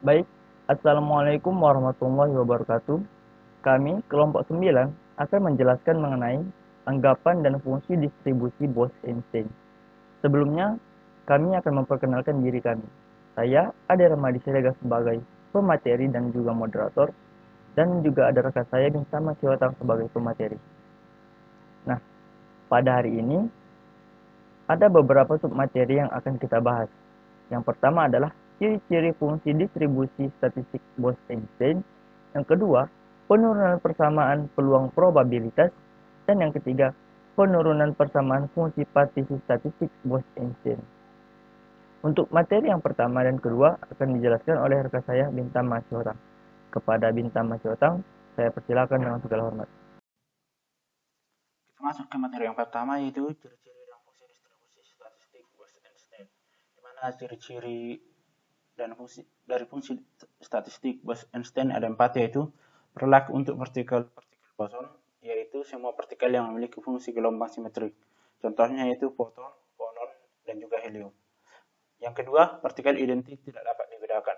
Baik, Assalamualaikum warahmatullahi wabarakatuh. Kami, kelompok 9, akan menjelaskan mengenai anggapan dan fungsi distribusi Bose-Einstein. Sebelumnya, kami akan memperkenalkan diri kami. Saya, Ade Ramadi Siregar sebagai pemateri dan juga moderator, dan juga ada rekan saya Bintang Siwatang sebagai pemateri. Nah, pada hari ini, ada beberapa submateri yang akan kita bahas. Yang pertama adalah ciri-ciri fungsi distribusi statistik Bose-Einstein. Yang kedua, penurunan persamaan peluang probabilitas. Dan yang ketiga, penurunan persamaan fungsi partisi statistik Bose-Einstein. Untuk materi yang pertama dan kedua akan dijelaskan oleh rekan saya Bintang Masyotang. Kepada Bintang Masyotang, saya persilakan dengan segala hormat. Kita masuk ke materi yang pertama yaitu ciri-ciri dan fungsi distribusi statistik Bose-Einstein. Di mana ciri-ciri dan fungsi statistik Bose-Einstein ada empat, yaitu berlaku untuk partikel boson, yaitu semua partikel yang memiliki fungsi gelombang simetrik. Contohnya yaitu foton, fonon, dan juga helium. Yang kedua, partikel identik tidak dapat dibedakan.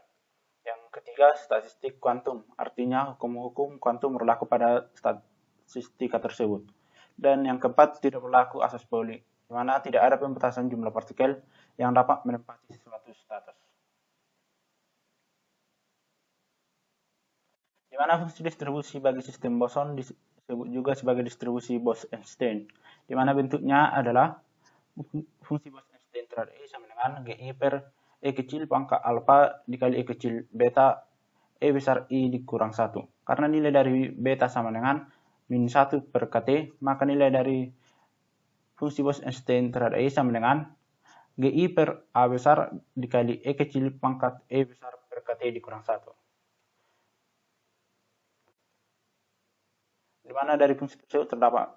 Yang ketiga, statistik kuantum, artinya hukum-hukum kuantum berlaku pada statistika tersebut. Dan yang keempat, tidak berlaku asas Pauli, di mana tidak ada pembatasan jumlah partikel yang dapat menempati suatu status. Di mana fungsi distribusi bagi sistem boson disebut juga sebagai distribusi Bose-Einstein, di mana bentuknya adalah fungsi Bose-Einstein terhadap E sama dengan GI per E kecil pangkat alfa dikali E kecil beta E besar I dikurang 1. Karena nilai dari beta sama dengan min 1 per KT, maka nilai dari fungsi Bose-Einstein terhadap E sama dengan GI per A besar dikali E kecil pangkat E besar per KT dikurang 1. Di mana dari fungsi tersebut terdapat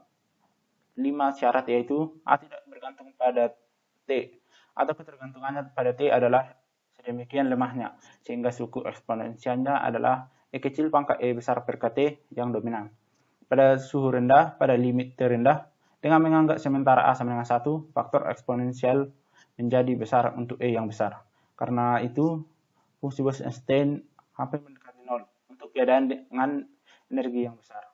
5 syarat, yaitu A tidak bergantung pada T, atau ketergantungannya pada T adalah sedemikian lemahnya sehingga suku eksponensialnya adalah E kecil pangkat E besar per KT yang dominan. Pada suhu rendah, pada limit terendah, dengan menganggap sementara A sama dengan 1, faktor eksponensial menjadi besar untuk E yang besar. Karena itu, fungsi Bose-Einstein hampir mendekati 0 untuk keadaan dengan energi yang besar.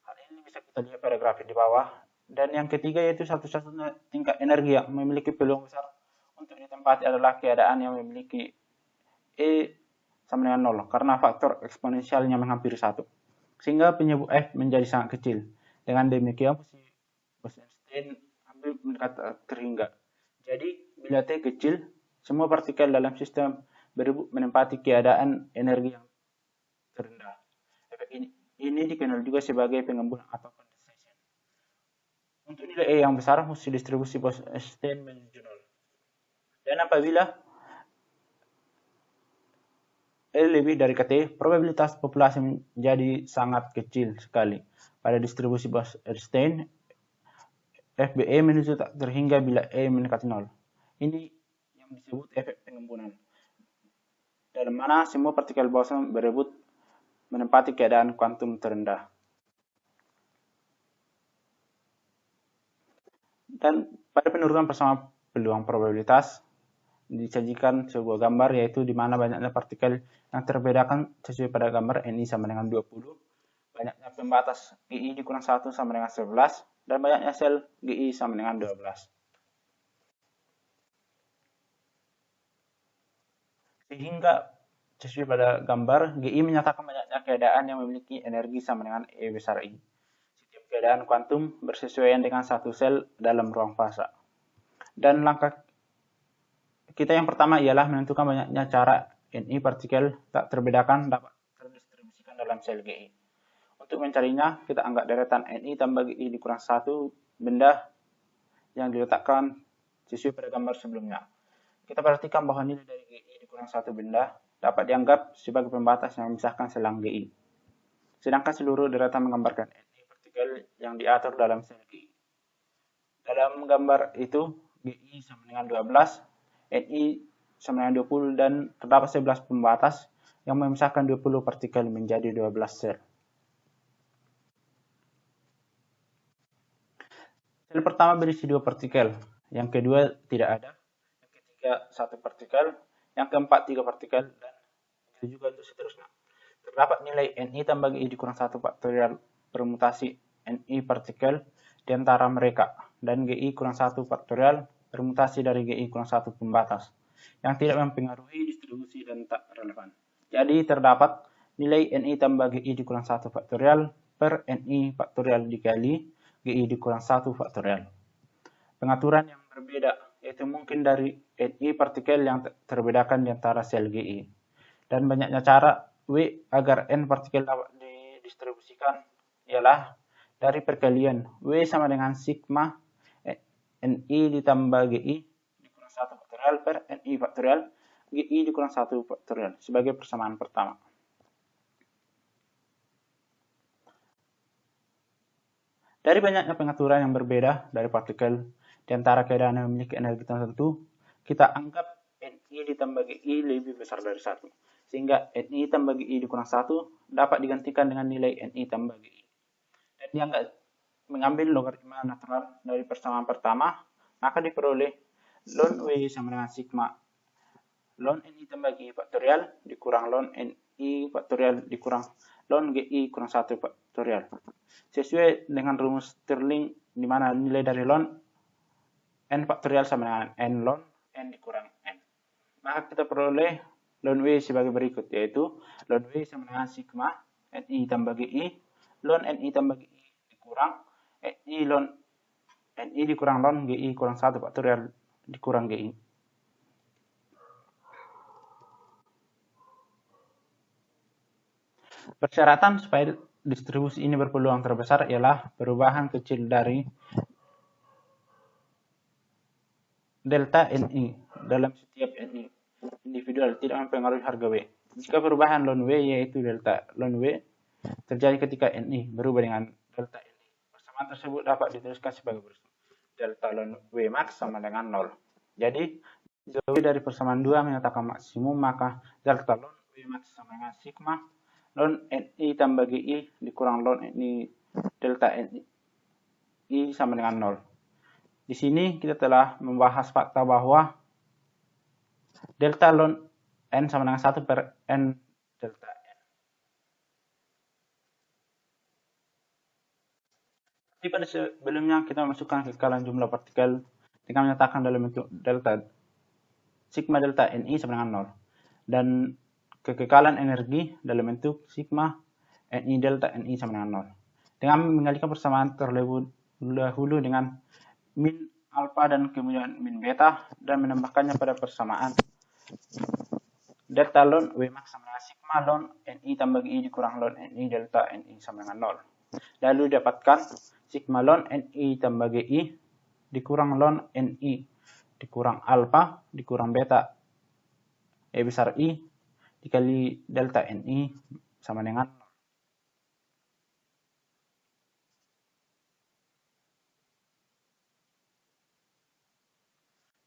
Hal ini bisa kita lihat pada grafik di bawah. Dan yang ketiga yaitu satu-satunya tingkat energi yang memiliki peluang besar untuk ditempati adalah keadaan yang memiliki E sama dengan 0 karena faktor eksponensialnya menghampiri 1. Sehingga penyebut F menjadi sangat kecil. Dengan demikian fungsi Bose-Einstein hampir mendekati terhingga. Jadi bila T kecil, semua partikel dalam sistem berebut menempati keadaan energi yang terendah. Efek ini dikenal juga sebagai pengembunan atau condensation. Untuk nilai E yang besar, fungsi distribusi Bose-Einstein menuju 0. Dan apabila E lebih dari KT, probabilitas populasi menjadi sangat kecil sekali. Pada distribusi Bose-Einstein, FBE menuju tak terhingga bila E mendekati 0. Ini yang disebut efek pengembunan, dalam mana semua partikel boson berebut menempati keadaan kuantum terendah. Dan pada penurunan persamaan peluang probabilitas, disajikan sebuah gambar yaitu di mana banyaknya partikel yang terbedakan sesuai pada gambar Ni sama dengan 20, banyaknya pembatas GI dikurang 1 sama dengan 11, dan banyaknya sel GI sama dengan 12. Sehingga sesuai pada gambar, GI menyatakan banyaknya keadaan yang memiliki energi sama dengan E besar I. Setiap keadaan kuantum bersesuaian dengan satu sel dalam ruang fasa. Dan langkah kita yang pertama ialah menentukan banyaknya cara Ni partikel tak terbedakan dapat terdistribusikan dalam sel GI. Untuk mencarinya, kita anggap deretan Ni tambah GI dikurang 1 benda yang diletakkan sesuai pada gambar sebelumnya. Kita perhatikan bahwa nilai dari GI dikurang 1 benda dapat dianggap sebagai pembatas yang memisahkan selang GI. Sedangkan seluruh deretan menggambarkan Ni partikel yang diatur dalam sel GI. Dalam gambar itu, GI sama dengan 12, Ni sama dengan 20, dan terdapat 11 pembatas yang memisahkan 20 partikel menjadi 12 sel. Sel pertama berisi 2 partikel, yang kedua tidak ada, yang ketiga 1 partikel, yang keempat 3 partikel, dan begitu juga untuk seterusnya. Terdapat nilai Ni tambah GI dikurang 1 faktorial permutasi Ni partikel di antara mereka, dan GI kurang 1 faktorial permutasi dari GI kurang 1 pembatas, yang tidak mempengaruhi distribusi dan tak relevan. Jadi terdapat nilai Ni tambah GI dikurang 1 faktorial per Ni faktorial dikali GI dikurang 1 faktorial. Pengaturan yang berbeda, yaitu mungkin dari Ni partikel yang terbedakan di antara sel GI. Dan banyaknya cara W agar N partikel dapat didistribusikan ialah dari perkalian W sama dengan sigma Ni ditambah GI dikurang 1 faktorial per Ni faktorial GI dikurang 1 faktorial sebagai persamaan pertama. Dari banyaknya pengaturan yang berbeda dari partikel di antara keadaan yang memiliki energi tertentu, kita anggap Ni ditambah GI lebih besar dari 1. Sehingga Ni tambah GI dikurang 1 dapat digantikan dengan nilai Ni tambah GI. Dan dianggap mengambil logaritma natural dari persamaan pertama, maka diperoleh ln W sama dengan sigma ln Ni tambah GI faktorial dikurang ln Ni faktorial dikurang ln GI kurang 1 faktorial. Sesuai dengan rumus Stirling di mana nilai dari ln N faktorial sama dengan N ln N dikurang N. Maka kita peroleh ln W sebagai berikut, yaitu ln W sama dengan sigma Ni tambah GI ln Ni tambah GI dikurang Ni ln Ni dikurang ln GI kurang 1 faktorial dikurang GI. Persyaratan supaya distribusi ini berpeluang terbesar ialah perubahan kecil dari delta Ni dalam setiap Ni individual tidak mempengaruhi harga W. Jika perubahan ln W yaitu delta ln W terjadi ketika Ni berubah dengan delta Ni, persamaan tersebut dapat dituliskan sebagai berikut. Delta ln W max sama dengan 0. Jadi, jika W dari persamaan 2 menyatakan maksimum, maka delta ln W max sama dengan sigma ln Ni tambah GI dikurang ln Ni delta Ni sama dengan 0. Di sini kita telah membahas fakta bahwa delta ln N sama dengan 1 per N delta N. Tapi pada sebelumnya kita memasukkan kekekalan jumlah partikel dengan menyatakan dalam bentuk delta sigma delta Ni sama dengan 0. Dan kekekalan energi dalam bentuk sigma Ni delta Ni sama dengan 0. Dengan mengalihkan persamaan terlebih dahulu dengan min alpha dan kemudian min beta dan menambahkannya pada persamaan delta ln W max sama dengan sigma ln Ni tambah GI dikurang ln Ni delta Ni sama dengan 0. Lalu dapatkan sigma ln Ni tambah GI dikurang ln Ni dikurang alpha dikurang beta E besar I dikali delta Ni sama dengan 0.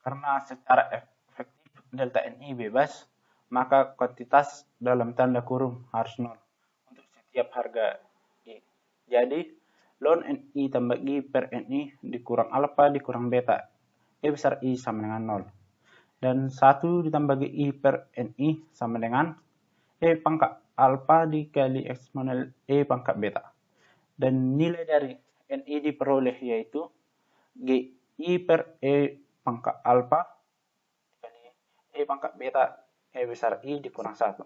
Karena secara efektif delta Ni bebas, maka kuantitas dalam tanda kurung harus 0 untuk setiap harga I. Jadi, ln Ni tambah I per Ni dikurang alpha dikurang beta E besar I sama dengan 0. Dan 1 ditambah GI per Ni sama dengan E pangkat alpha dikali eksponensial E pangkat beta. Dan nilai dari Ni diperoleh yaitu GI per E pangkat alpha dikali E pangkat beta E besar I dikurang 1.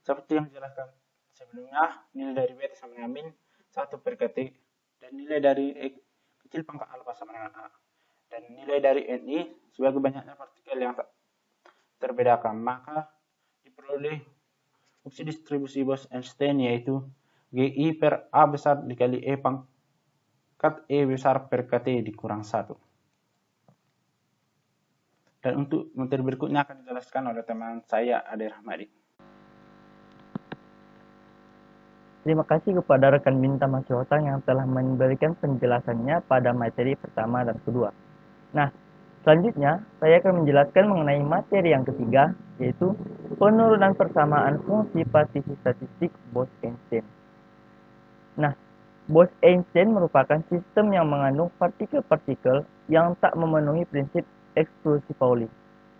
Seperti yang dijelaskan sebelumnya, nilai dari beta sama dengan min 1 per Kt, dan nilai dari E kecil pangkat alpha sama dengan A. Dan nilai dari Ni sebagai banyaknya partikel yang tak terbedakan, maka diperoleh fungsi distribusi Bose-Einstein yaitu GI per A besar dikali E pangkat E besar per Kt dikurang 1. Dan untuk materi berikutnya akan dijelaskan oleh teman saya, Ade Rahmadi. Terima kasih kepada rekan Bintang Masyotang yang telah memberikan penjelasannya pada materi pertama dan kedua. Nah, selanjutnya saya akan menjelaskan mengenai materi yang ketiga, yaitu penurunan persamaan fungsi partisi statistik Bose-Einstein. Nah, Bose-Einstein merupakan sistem yang mengandung partikel-partikel yang tak memenuhi prinsip eksklusi Pauli.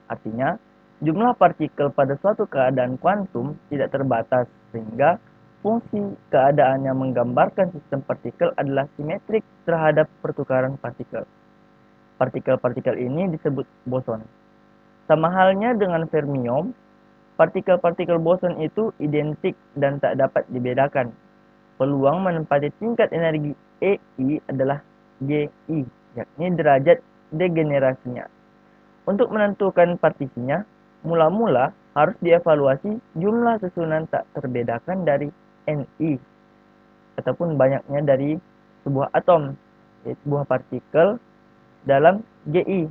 Artinya, Jumlah partikel pada suatu keadaan kuantum tidak terbatas, sehingga fungsi keadaan yang menggambarkan sistem partikel adalah simetrik terhadap pertukaran partikel. Partikel-partikel ini disebut boson. Sama halnya dengan fermium, partikel-partikel boson itu identik dan tak dapat dibedakan. Peluang menempati tingkat energi EI adalah GI, yakni derajat degenerasinya. Untuk menentukan partisinya, mula-mula harus dievaluasi jumlah susunan tak terbedakan dari Ni, ataupun banyaknya dari sebuah atom, yaitu sebuah partikel dalam GI,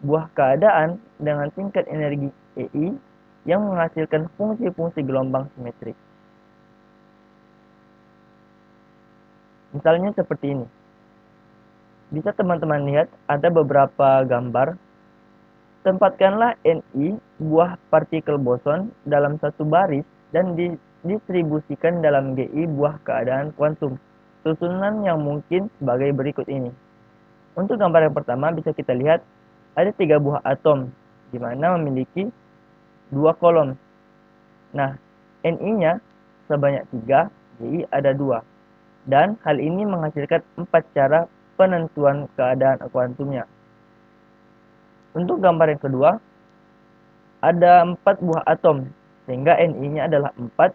buah keadaan dengan tingkat energi EI yang menghasilkan fungsi-fungsi gelombang simetrik. Misalnya seperti ini. Bisa teman-teman lihat ada beberapa gambar. Tempatkanlah Ni, buah partikel boson, dalam satu baris dan didistribusikan dalam GI, buah keadaan kuantum. Susunan yang mungkin sebagai berikut ini. Untuk gambar yang pertama bisa kita lihat ada 3 buah atom, di mana memiliki 2 kolom. Nah, Ni-nya sebanyak 3, GI ada 2. Dan hal ini menghasilkan 4 cara penentuan keadaan kuantumnya. Untuk gambar yang kedua, ada 4 buah atom, sehingga Ni-nya adalah 4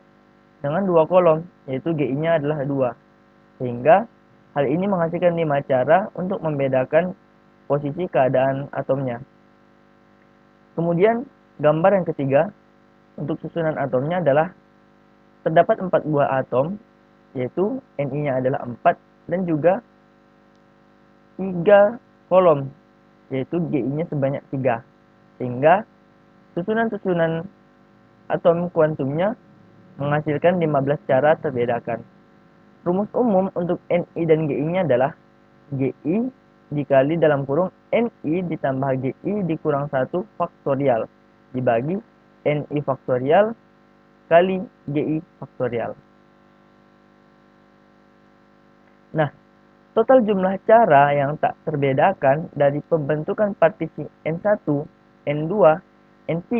dengan 2 kolom, yaitu GI-nya adalah 2. Sehingga hal ini menghasilkan 5 cara untuk membedakan posisi keadaan atomnya. Kemudian gambar yang ketiga, untuk susunan atomnya adalah terdapat 4 buah atom, yaitu Ni-nya adalah 4 dan juga 3 kolom, yaitu GI-nya sebanyak 3. Sehingga susunan-susunan atom kuantumnya menghasilkan 15 cara terbedakan. Rumus umum untuk Ni dan GI-nya adalah GI dikali dalam kurung Ni ditambah GI dikurang 1 faktorial dibagi Ni faktorial kali GI faktorial. Nah, total jumlah cara yang tak terbedakan dari pembentukan partisi N1, N2, N3,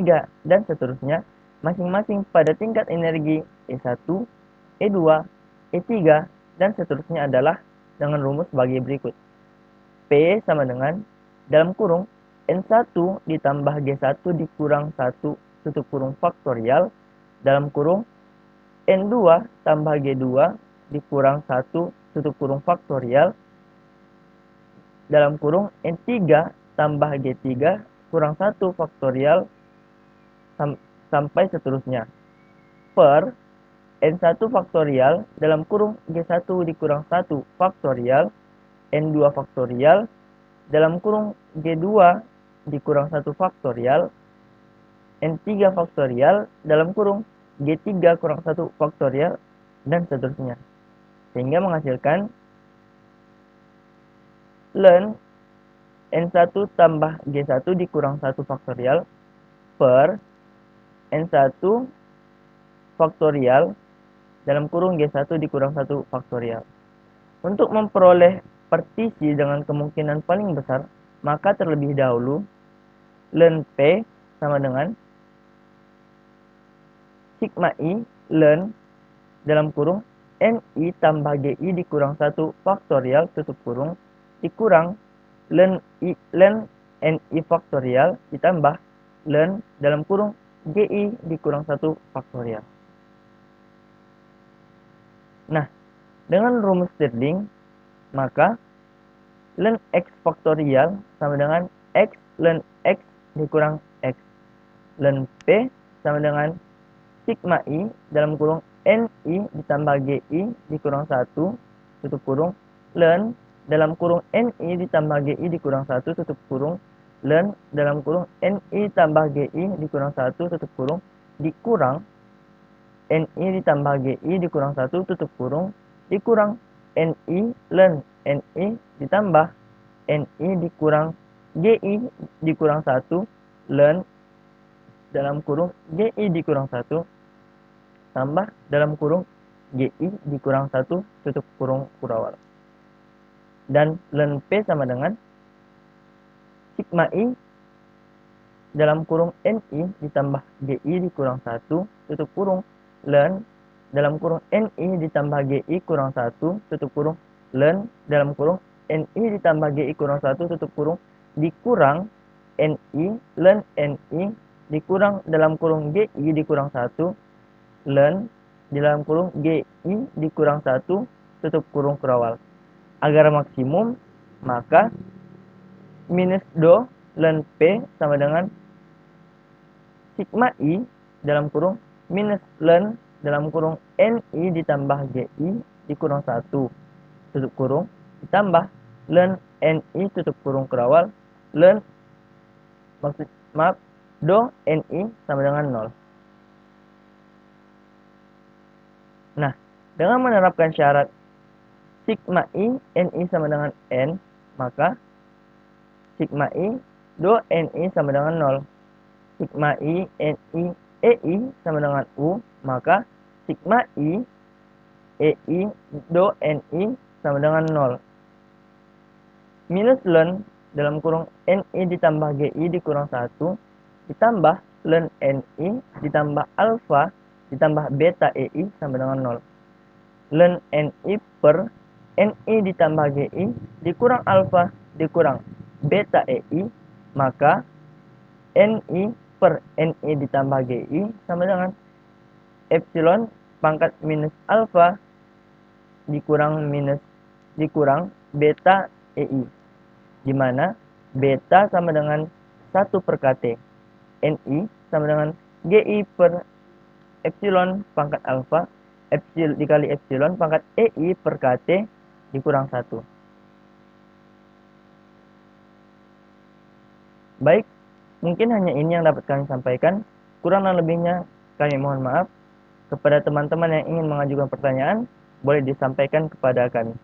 dan seterusnya masing-masing pada tingkat energi E1, E2, E3, dan seterusnya adalah dengan rumus sebagai berikut. P sama dengan dalam kurung N1 ditambah G1 dikurang 1 tutup kurung faktorial dalam kurung N2 tambah G2 dikurang 1 tutup kurung faktorial dalam kurung N3 tambah G3 kurang 1 faktorial sampai seterusnya per N1 faktorial dalam kurung G1 dikurang 1 faktorial N2 faktorial dalam kurung G2 dikurang 1 faktorial N3 faktorial dalam kurung G3 kurang 1 faktorial dan seterusnya, sehingga menghasilkan ln N1 tambah G1 dikurang 1 faktorial per N1 faktorial dalam kurung G1 dikurang 1 faktorial. Untuk memperoleh partisi dengan kemungkinan paling besar, maka terlebih dahulu ln P sama dengan sigma I ln dalam kurung Ni tambah Gi dikurang 1 faktorial tutup kurung dikurang ln Ni faktorial ditambah ln dalam kurung Gi dikurang 1 faktorial. Nah, dengan rumus Stirling, maka ln X faktorial sama dengan X ln X dikurang X. Ln P sama dengan sigma I dalam kurung Ni ditambah Gi dikurang 1 tutup kurung ln dalam kurung Ni ditambah Gi dikurang 1 tutup kurung ln dalam kurung Ni tambah Gi dikurang 1 tutup kurung dikurang Ni ditambah Gi dikurang 1 tutup kurung dikurang Ni ln Ni ditambah Ni dikurang Gi dikurang 1 ln dalam kurung Gi dikurang 1 tambah dalam kurung Gi dikurang 1 tutup kurung kurawal. Dan ln P sama dengan sigma I dalam kurung NI ditambah GI dikurang 1 tutup kurung ln dalam kurung NI ditambah GI kurang 1 tutup kurung ln dalam kurung NI ditambah GI kurang 1 tutup kurung dikurang NI ln NI dikurang dalam kurung GI dikurang 1 ln di dalam kurung GI dikurang 1 tutup kurung kurawal. Agar maksimum, maka minus do ln P sama dengan sigma I dalam kurung minus ln dalam kurung NI ditambah GI dikurang 1 tutup kurung ditambah ln NI tutup kurung kurawal ln do NI sama dengan 0. Nah, dengan menerapkan syarat sigma I NI sama dengan N, maka sigma I do NI sama dengan 0. Sigma I NI EI sama dengan U, maka sigma I EI do NI sama dengan 0. Minus ln dalam kurung NI ditambah GI dikurang 1 ditambah ln NI ditambah alfa ditambah beta EI sama dengan 0. Ln NI per NI ditambah GI dikurang alfa dikurang beta EI, maka NI per NI ditambah GI sama dengan epsilon pangkat minus alfa dikurang beta EI, di mana beta sama dengan 1 per KT, NI sama dengan GI per epsilon pangkat alfa dikali epsilon pangkat EI per KT dikurang 1. Baik, mungkin hanya ini yang dapat kami sampaikan. Kurang dan lebihnya kami mohon maaf. Kepada teman-teman yang ingin mengajukan pertanyaan, boleh disampaikan kepada kami.